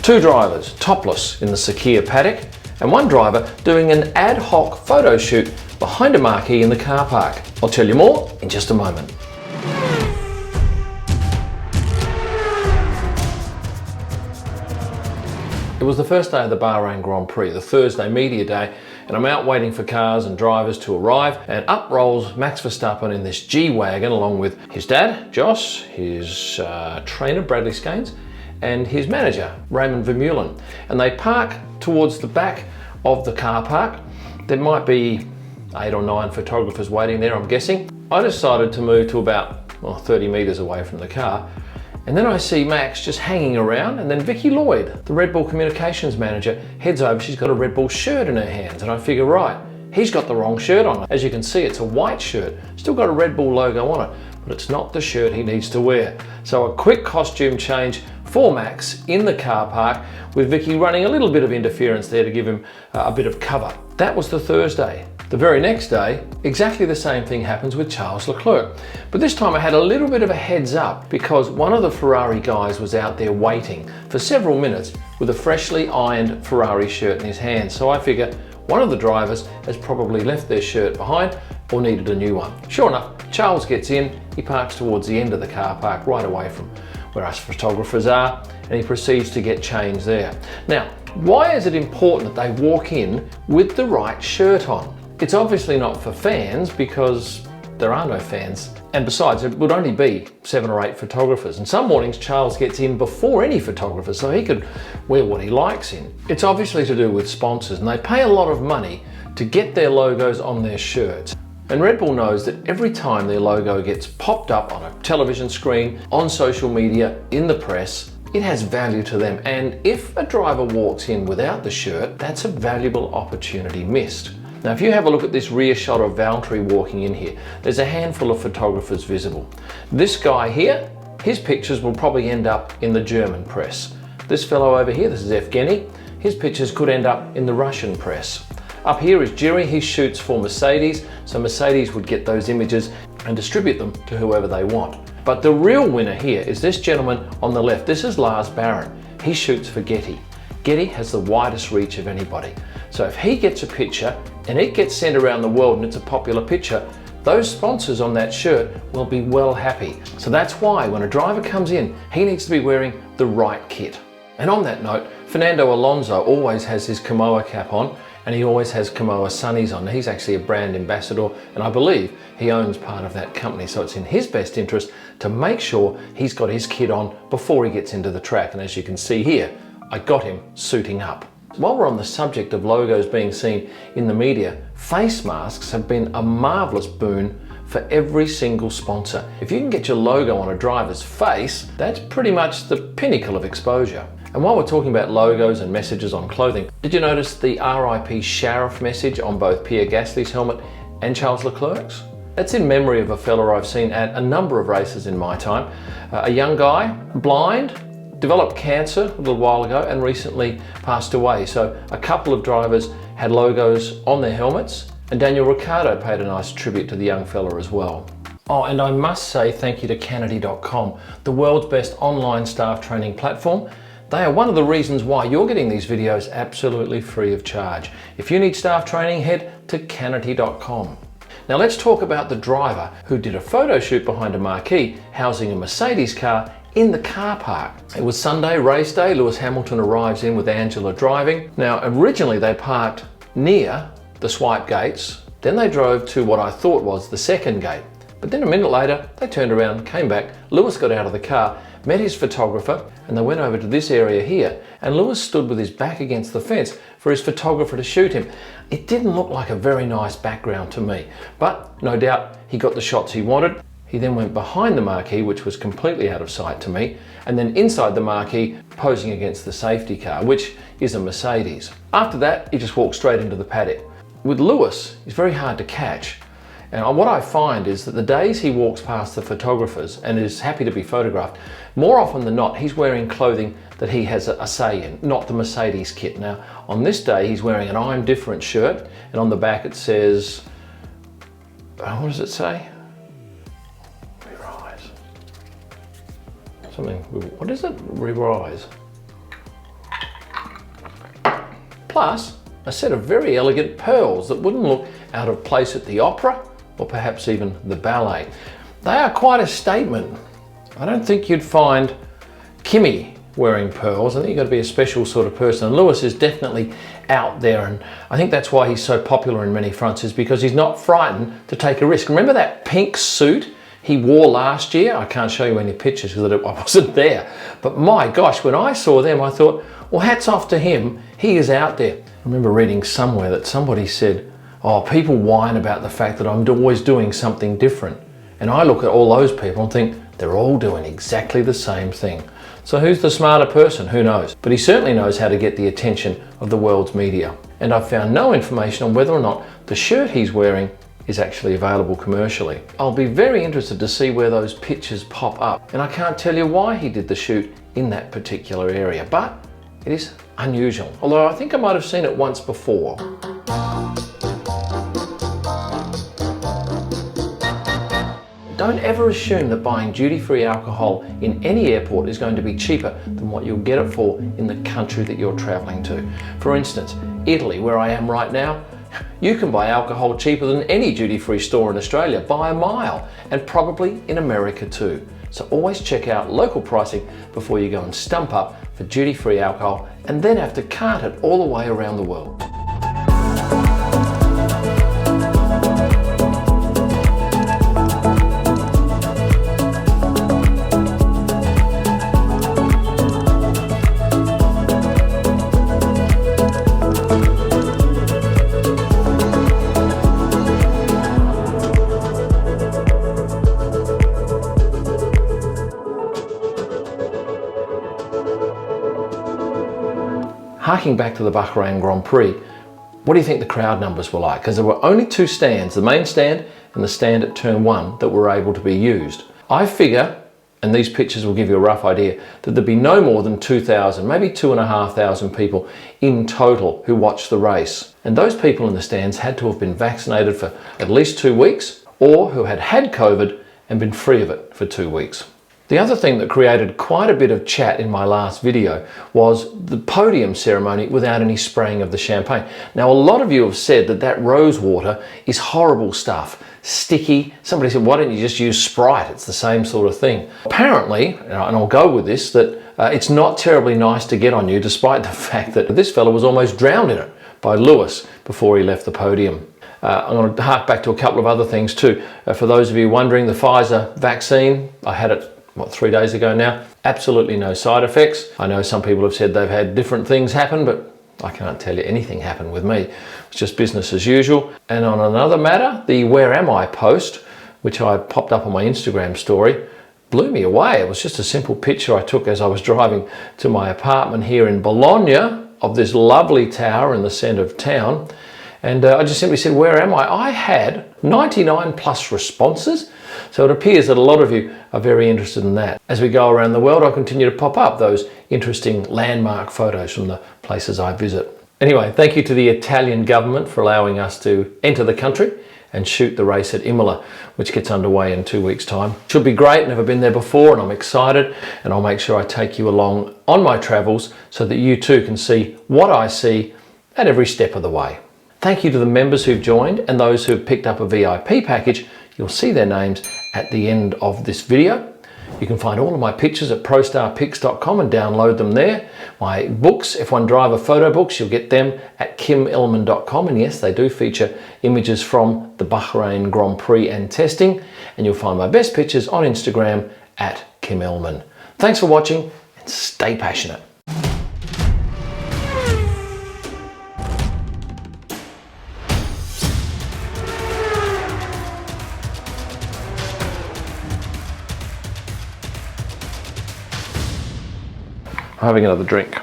Two drivers, topless in the Sakir paddock, and one driver doing an ad hoc photo shoot behind a marquee in the car park. I'll tell you more in just a moment. It was the first day of the Bahrain Grand Prix, the Thursday media day, and I'm out waiting for cars and drivers to arrive, and up rolls Max Verstappen in this G-Wagon along with his dad, Joss, his trainer, Bradley Scanes, and his manager, Raymond Vermeulen. And they park towards the back of the car park. There might be 8 or 9 photographers waiting there, I'm guessing. I decided to move to about 30 meters away from the car. And then I see Max just hanging around, and then Vicky Lloyd, the Red Bull communications manager, heads over. She's got a Red Bull shirt in her hands, and I figure, right, he's got the wrong shirt on. As you can see, it's a white shirt, still got a Red Bull logo on it, but it's not the shirt he needs to wear. So a quick costume change for Max in the car park, with Vicky running a little bit of interference there to give him a bit of cover. That was the Thursday. The very next day, exactly the same thing happens with Charles Leclerc. But this time I had a little bit of a heads up because one of the Ferrari guys was out there waiting for several minutes with a freshly ironed Ferrari shirt in his hand. So I figure one of the drivers has probably left their shirt behind or needed a new one. Sure enough, Charles gets in, he parks towards the end of the car park, right away from where us photographers are, and he proceeds to get changed there. Now, why is it important that they walk in with the right shirt on? It's obviously not for fans because there are no fans. And besides, it would only be 7 or 8 photographers. And some mornings Charles gets in before any photographer, so he could wear what he likes in. It's obviously to do with sponsors, and they pay a lot of money to get their logos on their shirts. And Red Bull knows that every time their logo gets popped up on a television screen, on social media, in the press, it has value to them. And if a driver walks in without the shirt, that's a valuable opportunity missed. Now, if you have a look at this rear shot of Valtteri walking in here, there's a handful of photographers visible. This guy here, his pictures will probably end up in the German press. This fellow over here, this is Evgeny, his pictures could end up in the Russian press. Up here is Jiri, he shoots for Mercedes, so Mercedes would get those images and distribute them to whoever they want. But the real winner here is this gentleman on the left. This is Lars Barron. He shoots for Getty. Getty has the widest reach of anybody. So if he gets a picture and it gets sent around the world and it's a popular picture, those sponsors on that shirt will be well happy. So that's why when a driver comes in, he needs to be wearing the right kit. And on that note, Fernando Alonso always has his Kamoa cap on, and he always has Kamoa sunnies on. He's actually a brand ambassador, and I believe he owns part of that company. So it's in his best interest to make sure he's got his kit on before he gets into the track. And as you can see here, I got him suiting up. While we're on the subject of logos being seen in the media, face masks have been a marvelous boon for every single sponsor. If you can get your logo on a driver's face, that's pretty much the pinnacle of exposure. And while we're talking about logos and messages on clothing, did you notice the RIP Sheriff message on both Pierre Gasly's helmet and Charles Leclerc's? That's in memory of a fella I've seen at a number of races in my time. A young guy, blind, developed cancer a little while ago and recently passed away. So a couple of drivers had logos on their helmets, and Daniel Ricciardo paid a nice tribute to the young fella as well. Oh, and I must say thank you to Canady.com, the world's best online staff training platform. They are one of the reasons why you're getting these videos absolutely free of charge. If you need staff training, head to Canady.com. Now let's talk about the driver who did a photo shoot behind a marquee housing a Mercedes car in the car park. It was Sunday, race day. Lewis Hamilton arrives in with Angela driving. Now originally they parked near the swipe gates, then they drove to what I thought was the second gate. But then a minute later, they turned around, came back, Lewis got out of the car, met his photographer, and they went over to this area here, and Lewis stood with his back against the fence for his photographer to shoot him. It didn't look like a very nice background to me, but no doubt he got the shots he wanted. He then went behind the marquee, which was completely out of sight to me, and then inside the marquee, posing against the safety car, which is a Mercedes. After that, he just walked straight into the paddock. With Lewis, he's very hard to catch. And what I find is that the days he walks past the photographers and is happy to be photographed, more often than not, he's wearing clothing that he has a say in, not the Mercedes kit. Now, on this day, he's wearing an I'm Different shirt, and on the back it says, what does it say? Re-rise. Something, what is it? Re-rise. plus a set of very elegant pearls that wouldn't look out of place at the opera or perhaps even the ballet. They are quite a statement. I don't think you'd find Kimmy wearing pearls. I think you've got to be a special sort of person. And Lewis is definitely out there, and I think that's why he's so popular in many fronts, is because he's not frightened to take a risk. Remember that pink suit he wore last year? I can't show you any pictures because I wasn't there. But my gosh, when I saw them, I thought, well, hats off to him. He is out there. I remember reading somewhere that somebody said, oh, people whine about the fact that I'm always doing something different. And I look at all those people and think, they're all doing exactly the same thing. So who's the smarter person? Who knows? But he certainly knows how to get the attention of the world's media. And I've found no information on whether or not the shirt he's wearing is actually available commercially. I'll be very interested to see where those pictures pop up. And I can't tell you why he did the shoot in that particular area, but it is unusual. Although I think I might have seen it once before. Don't ever assume that buying duty-free alcohol in any airport is going to be cheaper than what you'll get it for in the country that you're traveling to. For instance, Italy, where I am right now, you can buy alcohol cheaper than any duty-free store in Australia by a mile, and probably in America too. So always check out local pricing before you go and stump up for duty-free alcohol and then have to cart it all the way around the world. Harking back to the Bahrain Grand Prix, what do you think the crowd numbers were like? Because there were only two stands, the main stand and the stand at turn 1, that were able to be used. I figure, and these pictures will give you a rough idea, that there'd be no more than 2,000, maybe 2,500 people in total who watched the race. And those people in the stands had to have been vaccinated for at least 2 weeks, or who had had COVID and been free of it for 2 weeks. The other thing that created quite a bit of chat in my last video was the podium ceremony without any spraying of the champagne. Now, a lot of you have said that that rose water is horrible stuff, sticky. Somebody said, why don't you just use Sprite? It's the same sort of thing. Apparently, and I'll go with this, that it's not terribly nice to get on you, despite the fact that this fella was almost drowned in it by Lewis before he left the podium. I'm going to hark back to a couple of other things too. For those of you wondering, the Pfizer vaccine, I had it 3 days ago now. Absolutely no side effects. I know some people have said they've had different things happen, but I can't tell you anything happened with me. It's just business as usual. And on another matter, the Where Am I post, which I popped up on my Instagram story, blew me away. It was just a simple picture I took as I was driving to my apartment here in Bologna of this lovely tower in the centre of town. And I just simply said, where am I? I had 99 plus responses. So it appears that a lot of you are very interested in that. As we go around the world, I'll continue to pop up those interesting landmark photos from the places I visit. Anyway, thank you to the Italian government for allowing us to enter the country and shoot the race at Imola, which gets underway in 2 weeks' time. Should be great, never been there before, and I'm excited, and I'll make sure I take you along on my travels so that you too can see what I see at every step of the way. Thank you to the members who've joined and those who've picked up a VIP package. You'll see their names at the end of this video. You can find all of my pictures at prostarpics.com and download them there. My books, F1 Driver photo books, you'll get them at kimellman.com. And yes, they do feature images from the Bahrain Grand Prix and testing. And you'll find my best pictures on Instagram at kimellman. Thanks for watching and stay passionate. Having another drink.